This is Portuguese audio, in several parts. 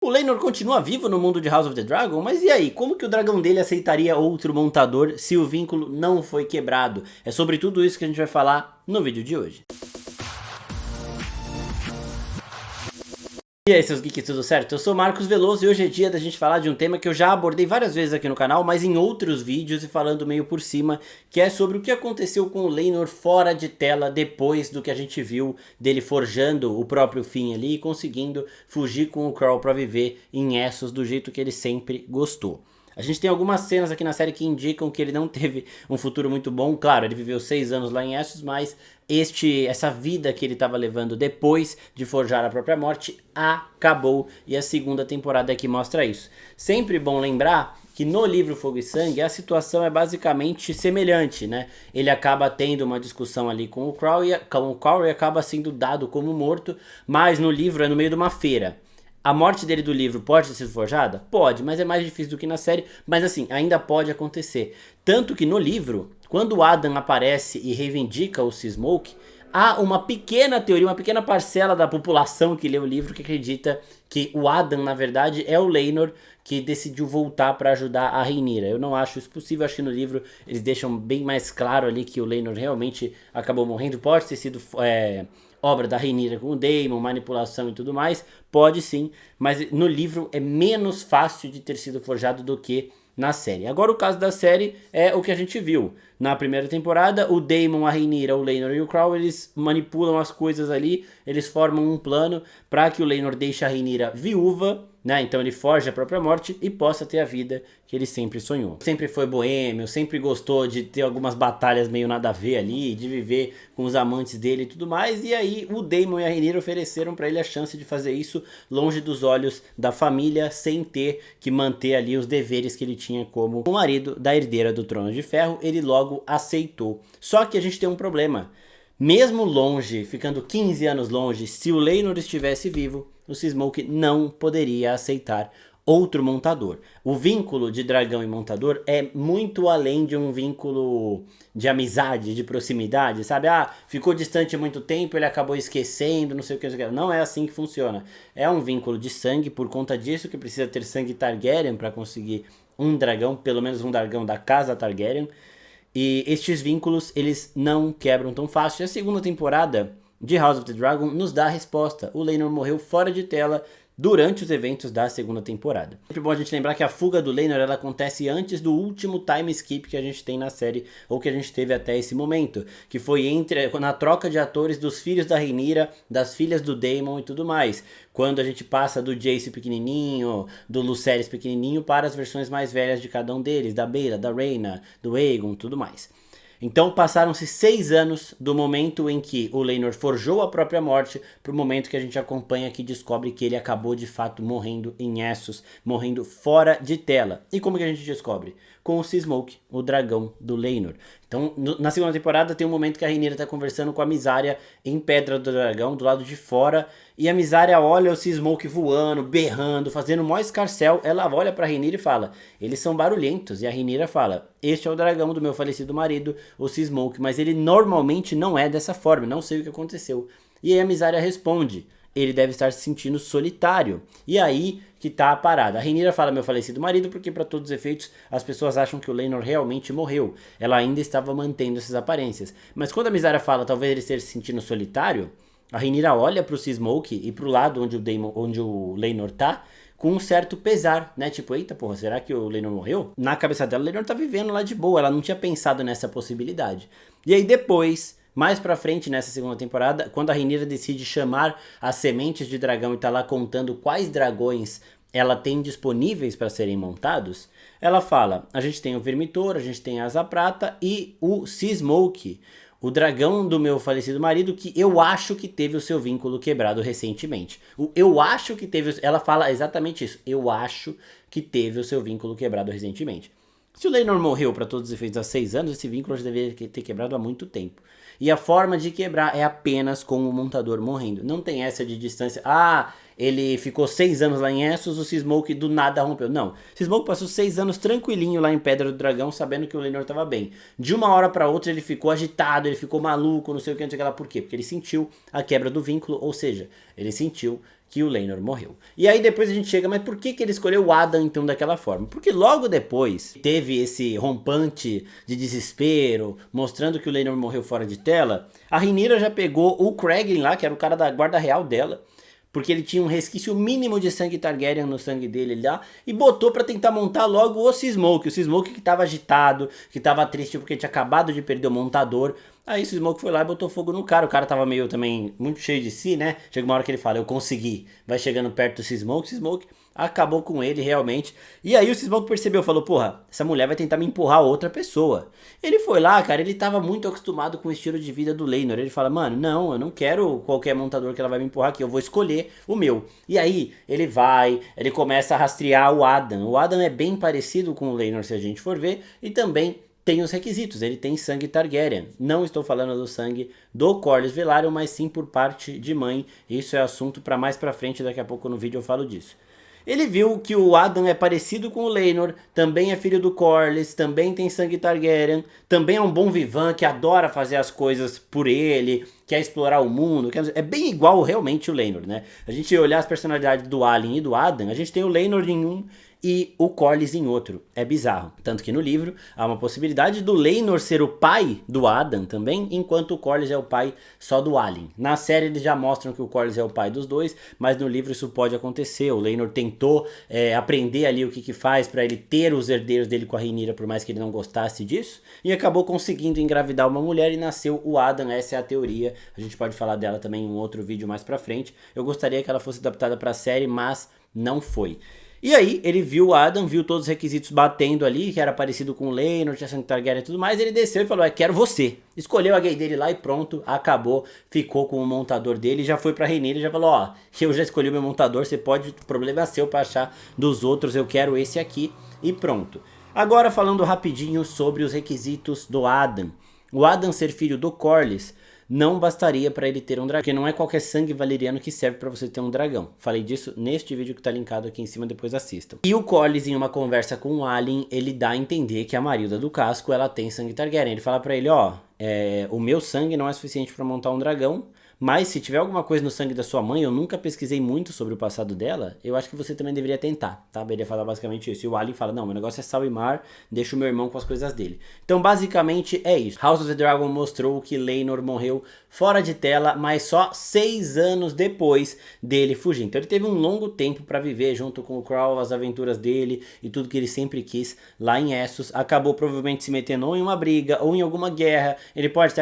O Laenor continua vivo no mundo de House of the Dragon, mas e aí, como que o dragão dele aceitaria outro montador se o vínculo não foi quebrado? É sobre tudo isso que a gente vai falar no vídeo de hoje. E aí, seus geeks, tudo certo? Eu sou Marcos Veloso e hoje é dia da gente falar de um tema que eu já abordei várias vezes aqui no canal, mas em outros vídeos e falando meio por cima, que é sobre o que aconteceu com o Laenor fora de tela depois do que a gente viu dele forjando o próprio fim ali e conseguindo fugir com o Crow pra viver em Essos do jeito que ele sempre gostou. A gente tem algumas cenas aqui na série que indicam que ele não teve um futuro muito bom. Claro, ele viveu 6 anos lá em Essos, mas essa vida que ele estava levando depois de forjar a própria morte acabou. E a segunda temporada é que mostra isso. Sempre bom lembrar que no livro Fogo e Sangue a situação é basicamente semelhante, né? Ele acaba tendo uma discussão ali com o Crow e acaba sendo dado como morto, mas no livro é no meio de uma feira. A morte dele do livro pode ter sido forjada? Pode, mas é mais difícil do que na série. Mas assim, ainda pode acontecer. Tanto que no livro, quando o Adam aparece e reivindica o Seasmoke, há uma pequena teoria, uma pequena parcela da população que lê o livro que acredita que o Adam, na verdade, é o Laenor que decidiu voltar para ajudar a Rhaenyra. Eu não acho isso possível, acho que no livro eles deixam bem mais claro ali que o Laenor realmente acabou morrendo. Pode ter sido obra da Rhaenyra com o Daemon, manipulação e tudo mais, pode sim, mas no livro é menos fácil de ter sido forjado do que na série. Agora o caso da série é o que a gente viu. Na primeira temporada, o Daemon, a Rhaenyra, o Laenor e o Crow, eles manipulam as coisas ali, eles formam um plano para que o Laenor deixe a Rhaenyra viúva, né? Então ele foge a própria morte e possa ter a vida que ele sempre sonhou. Sempre foi boêmio, sempre gostou de ter algumas batalhas meio nada a ver ali, de viver com os amantes dele e tudo mais. E aí o Daemon e a Rhaenyra ofereceram para ele a chance de fazer isso longe dos olhos da família, sem ter que manter ali os deveres que ele tinha como o marido da herdeira do Trono de Ferro. Ele logo aceitou. Só que a gente tem um problema. Mesmo longe, ficando 15 anos longe, se o Laenor estivesse vivo, o Seasmoke não poderia aceitar outro montador. O vínculo de dragão e montador é muito além de um vínculo de amizade, de proximidade, sabe? Ah, ficou distante há muito tempo, ele acabou esquecendo, não sei o que, não sei o que. Não é assim que funciona. É um vínculo de sangue, por conta disso que precisa ter sangue Targaryen para conseguir um dragão, pelo menos um dragão da casa Targaryen. E estes vínculos, eles não quebram tão fácil. E a segunda temporada de House of the Dragon nos dá a resposta. O Laenor morreu fora de tela durante os eventos da segunda temporada. É sempre bom a gente lembrar que a fuga do Laenor ela acontece antes do último time skip que a gente tem na série, ou que a gente teve até esse momento, que foi na troca de atores dos filhos da Rhaenyra, das filhas do Daemon e tudo mais. Quando a gente passa do Jace pequenininho, do Lucerys pequenininho, para as versões mais velhas de cada um deles, da Baela, da Rhaena, do Aegon, tudo mais. Então passaram-se 6 anos do momento em que o Laenor forjou a própria morte para o momento que a gente acompanha que descobre que ele acabou de fato morrendo em Essos, morrendo fora de tela. E como que a gente descobre? Com o Seasmoke, o dragão do Laenor. Então na segunda temporada tem um momento que a Rhaenyra está conversando com a Mysaria em Pedra do Dragão, do lado de fora, e a Mysaria olha o Seasmoke voando, berrando, fazendo o maior escarcéu. Ela olha pra Rhaenyra e fala, eles são barulhentos. E a Rhaenyra fala, este é o dragão do meu falecido marido, o Seasmoke, mas ele normalmente não é dessa forma, não sei o que aconteceu. E aí a Mysaria responde, ele deve estar se sentindo solitário. E aí que tá a parada. A Rhaenyra fala meu falecido marido porque para todos os efeitos as pessoas acham que o Laenor realmente morreu. Ela ainda estava mantendo essas aparências. Mas quando a Mysaria fala talvez ele esteja se sentindo solitário, a Rhaenyra olha pro Seasmoke e pro lado onde o Laenor tá, com um certo pesar, né? Tipo, eita porra, será que o Laenor morreu? Na cabeça dela, o Laenor tá vivendo lá de boa, ela não tinha pensado nessa possibilidade. E aí depois, mais pra frente nessa segunda temporada, quando a Rhaenyra decide chamar as sementes de dragão e tá lá contando quais dragões ela tem disponíveis para serem montados, ela fala, a gente tem o Vermitor, a gente tem a Asa Prata e o Seasmoke, o dragão do meu falecido marido, que eu acho que teve o seu vínculo quebrado recentemente. Eu acho que teve... Ela fala exatamente isso. Eu acho que teve o seu vínculo quebrado recentemente. Se o Laenor morreu para todos os efeitos há 6 anos, esse vínculo já deveria ter quebrado há muito tempo. E a forma de quebrar é apenas com o montador morrendo. Não tem essa de distância. Ah, ele ficou 6 anos lá em Essos, o Seasmoke do nada rompeu. Não, o Seasmoke passou 6 anos tranquilinho lá em Pedra do Dragão, sabendo que o Laenor estava bem. De uma hora para outra ele ficou agitado, ele ficou maluco, não sei o que, não sei o que lá. Por quê? Porque ele sentiu a quebra do vínculo, ou seja, ele sentiu que o Laenor morreu. E aí depois a gente chega, mas por que ele escolheu o Adam então daquela forma? Porque logo depois teve esse rompante de desespero, mostrando que o Laenor morreu fora de tela. A Rhaenyra já pegou o Cregan lá, que era o cara da guarda real dela, porque ele tinha um resquício mínimo de sangue Targaryen no sangue dele lá, e botou pra tentar montar logo o Smoke que tava agitado, que tava triste porque tinha acabado de perder o montador. Aí o Smoke foi lá e botou fogo no cara, o cara tava meio também muito cheio de si, né? Chega uma hora que ele fala, eu consegui, vai chegando perto do Smoke acabou com ele realmente. E aí o Smoke percebeu, falou, porra, essa mulher vai tentar me empurrar outra pessoa. Ele foi lá, cara, ele tava muito acostumado com o estilo de vida do Laenor. Ele fala, mano, não, eu não quero qualquer montador que ela vai me empurrar aqui, eu vou escolher o meu. E aí ele começa a rastrear o Adam. O Adam é bem parecido com o Laenor se a gente for ver, e também tem os requisitos, ele tem sangue Targaryen. Não estou falando do sangue do Corlys Velaryon, mas sim por parte de mãe. Isso é assunto para mais pra frente, daqui a pouco no vídeo eu falo disso. Ele viu que o Adam é parecido com o Laenor, também é filho do Corlys, também tem sangue Targaryen, também é um bom vivan que adora fazer as coisas por ele, quer explorar o mundo, é bem igual realmente o Laenor, né? A gente olhar as personalidades do Alicent e do Adam, a gente tem o Laenor em um e o Corlys em outro. É bizarro. Tanto que no livro há uma possibilidade do Laenor ser o pai do Adam também, enquanto o Corlys é o pai só do Alicent. Na série eles já mostram que o Corlys é o pai dos dois, mas no livro isso pode acontecer. O Laenor tentou aprender ali o que faz para ele ter os herdeiros dele com a Rhaenyra, por mais que ele não gostasse disso, e acabou conseguindo engravidar uma mulher e nasceu o Adam. Essa é a teoria. A gente pode falar dela também em um outro vídeo mais pra frente. Eu gostaria que ela fosse adaptada pra série, mas não foi. E aí, ele viu o Adam, viu todos os requisitos batendo ali, que era parecido com o Laenor, tinha sangue Targaryen e tudo mais, ele desceu e falou, quero você. Escolheu a gay dele lá e pronto, acabou, ficou com o montador dele, já foi pra Rhaenyra e já falou, ó, eu já escolhi o meu montador, você pode, o problema é seu pra achar dos outros, eu quero esse aqui, e pronto. Agora falando rapidinho sobre os requisitos do Adam. O Adam ser filho do Corlys não bastaria para ele ter um dragão, porque não é qualquer sangue valeriano que serve para você ter um dragão. Falei disso neste vídeo que tá linkado aqui em cima, depois assistam. E o Corlys, em uma conversa com o Alicent, ele dá a entender que a Marilda do Casco, ela tem sangue Targaryen. Ele fala para ele, ó, o meu sangue não é suficiente para montar um dragão, mas se tiver alguma coisa no sangue da sua mãe, eu nunca pesquisei muito sobre o passado dela, eu acho que você também deveria tentar, tá? Ele ia falar basicamente isso. E o Alicent fala, não, meu negócio é sal e mar, deixa o meu irmão com as coisas dele. Então basicamente é isso. House of the Dragon mostrou que Laenor morreu fora de tela, mas só 6 anos depois dele fugir. Então ele teve um longo tempo para viver junto com o Crow, as aventuras dele e tudo que ele sempre quis lá em Essos. Acabou provavelmente se metendo ou em uma briga ou em alguma guerra. Ele pode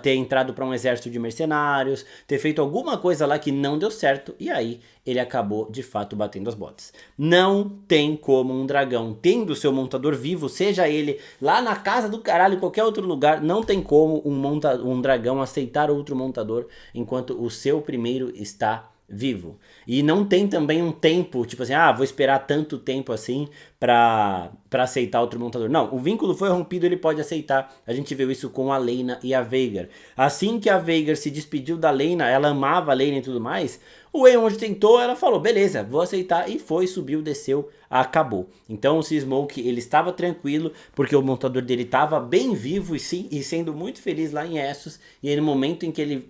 ter entrado para um exército de mercenários, ter feito alguma coisa lá que não deu certo, e aí ele acabou de fato batendo as botas. Não tem como um dragão, tendo seu montador vivo, seja ele lá na casa do caralho, em qualquer outro lugar, não tem como um dragão aceitar outro montador enquanto o seu primeiro está vivo. E não tem também um tempo, tipo assim, vou esperar tanto tempo assim pra aceitar outro montador. Não, o vínculo foi rompido, ele pode aceitar. A gente viu isso com a Laena e a Vhagar. Assim que a Vhagar se despediu da Laena, ela amava a Laena e tudo mais, o Aemond tentou, ela falou, beleza, vou aceitar, e foi, subiu, desceu, acabou. Então o Smoke, ele estava tranquilo, porque o montador dele estava bem vivo e sendo muito feliz lá em Essos, e aí no momento em que ele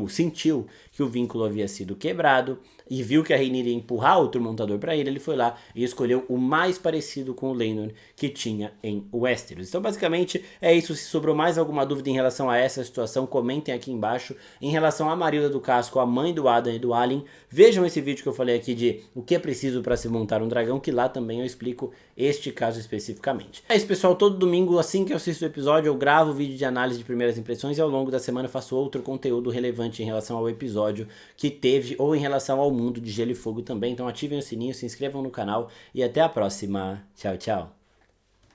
sentiu que o vínculo havia sido quebrado e viu que a Rhaenyra ia empurrar outro montador para ele, ele foi lá e escolheu o mais parecido com o Laenor que tinha em Westeros. Então basicamente é isso. Se sobrou mais alguma dúvida em relação a essa situação, comentem aqui embaixo. Em relação a Marilda do Casco, a mãe do Adam e do Alicent, vejam esse vídeo que eu falei aqui de o que é preciso para se montar um dragão, que lá também eu explico este caso especificamente. É isso, pessoal, todo domingo assim que eu assisto o episódio eu gravo vídeo de análise de primeiras impressões e ao longo da semana eu faço outro conteúdo relevante em relação ao episódio que teve ou em relação ao mundo de Gelo e Fogo também. Então ativem o sininho, se inscrevam no canal e até a próxima. Tchau, tchau.